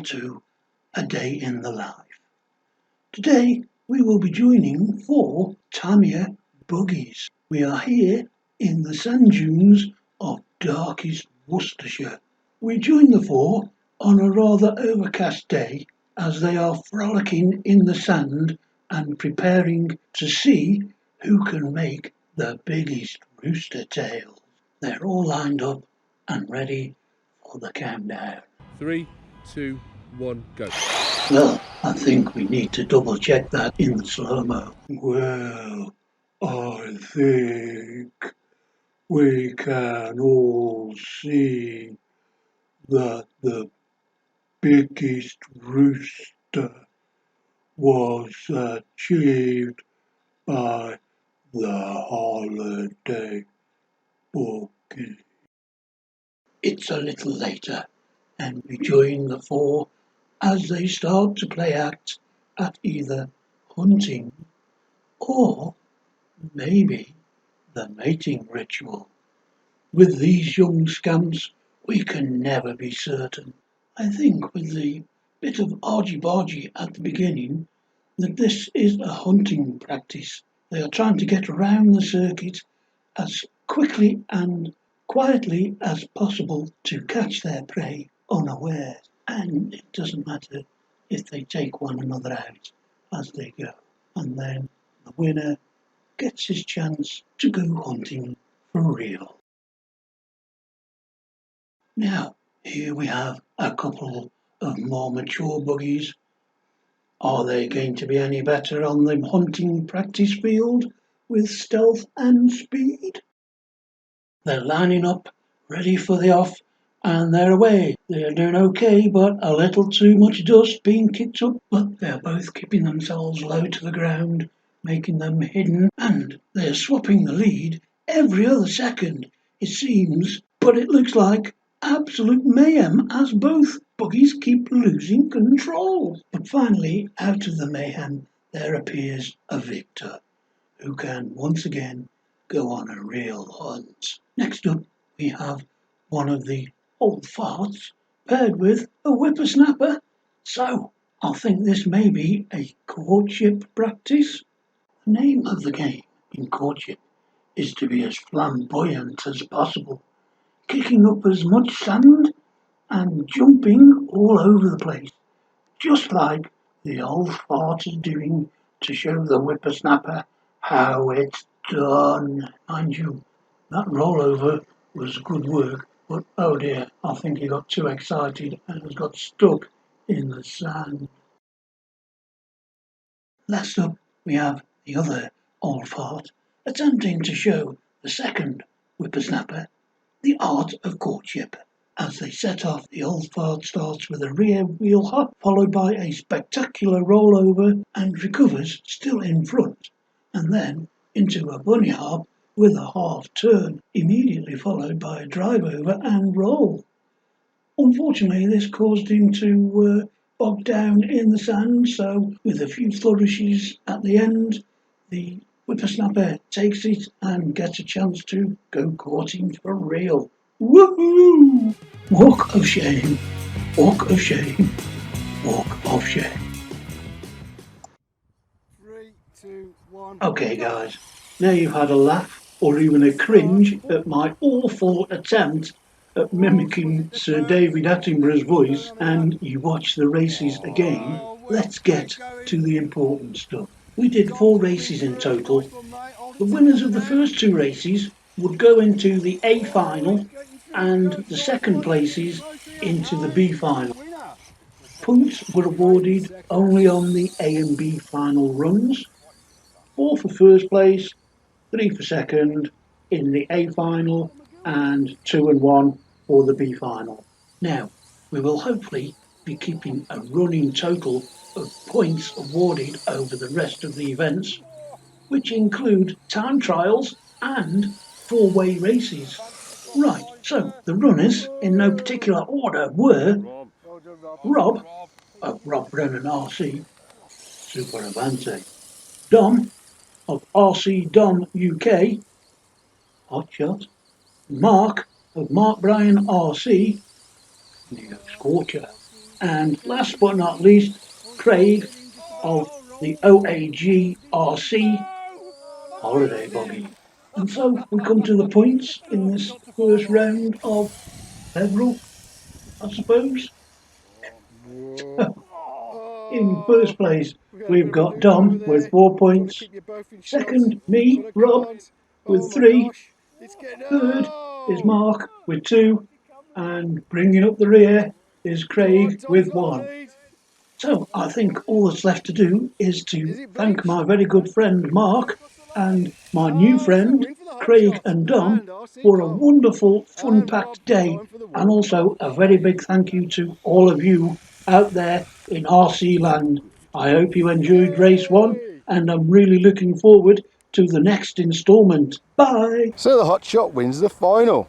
to A Day in the Life. Today we will be joining 4 Tamiya buggies. We are here in the sand dunes of darkest Worcestershire. We join the 4 on a rather overcast day as they are frolicking in the sand and preparing to see who can make the biggest rooster tails. They're all lined up and ready for the countdown. 3, 2, 1, go. Well, I think we need to double check that in the slow-mo. Well, I think we can all see that the biggest rooster was achieved by the holiday buggy. It's a little later, and we join the 4 as they start to play acts at either hunting or maybe the mating ritual. With these young scamps, we can never be certain. I think with the bit of argy-bargy at the beginning that this is a hunting practice. They are trying to get around the circuit as quickly and quietly as possible to catch their prey unawares. And it doesn't matter if they take one another out as they go. And then the winner gets his chance to go hunting for real. Now, here we have a couple of more mature buggies. Are they going to be any better on the hunting practice field with stealth and speed? They're lining up, ready for the off, and they're away. They're doing okay, but a little too much dust being kicked up. But they're both keeping themselves low to the ground, making them hidden, and they're swapping the lead every other second, it seems. But it looks like absolute mayhem as both buggies keep losing control. But finally, out of the mayhem, there appears a victor who can once again go on a real hunt. Next up, we have one of the old farts paired with a whippersnapper. So, I think this may be a courtship practice. The name of the game in courtship is to be as flamboyant as possible, kicking up as much sand and jumping all over the place, just like the old fart is doing to show the whippersnapper how it's done. Mind you, that rollover was good work, but oh dear, I think he got too excited and has got stuck in the sand. Last up, we have the other old fart attempting to show the second whippersnapper the art of courtship. As they set off, the old fart starts with a rear wheel hop, followed by a spectacular rollover and recovers still in front, and then into a bunny hop with a half turn, immediately followed by a drive over and roll. Unfortunately, this caused him to bog down in the sand, so with a few flourishes at the end, the whippersnapper takes it and gets a chance to go courting for real. Woohoo! Walk of shame, walk of shame, walk of shame. 3, 2, 1. Okay, guys, now you've had a laugh or even a cringe at my awful attempt at mimicking Sir David Attenborough's voice, and you watch the races again. Let's get to the important stuff. We did 4 races in total. The winners of the first 2 races would go into the A final and the second places into the B final. Points were awarded only on the A and B final runs. 4 for first place, 3 for second in the A final, and 2 and 1 for the B final. Now, we will hopefully be keeping a running total of points awarded over the rest of the events, which include time trials and 4-way races. Right, so the runners, in no particular order, were Rob of Rob Brennan RC Super Avante, Dom of RC Dom UK Hotshot, Mark of Mark Bryan RC Neo Scorcher, And last but not least, Craig of the OAG RC holiday buggy. And so we come to the points in this first round of several, I suppose. In first place, we've got Dom with 4 points. Second, me, Rob, with 3. Third is Mark with 2. And bringing up the rear is Craig with 1. So I think all that's left to do is to thank my very good friend Mark and my new friend Craig and Dom for a wonderful, fun-packed day, and also a very big thank you to all of you out there in RC land. I hope you enjoyed race 1, and I'm really looking forward to the next instalment. Bye! So the Hotshot wins the final.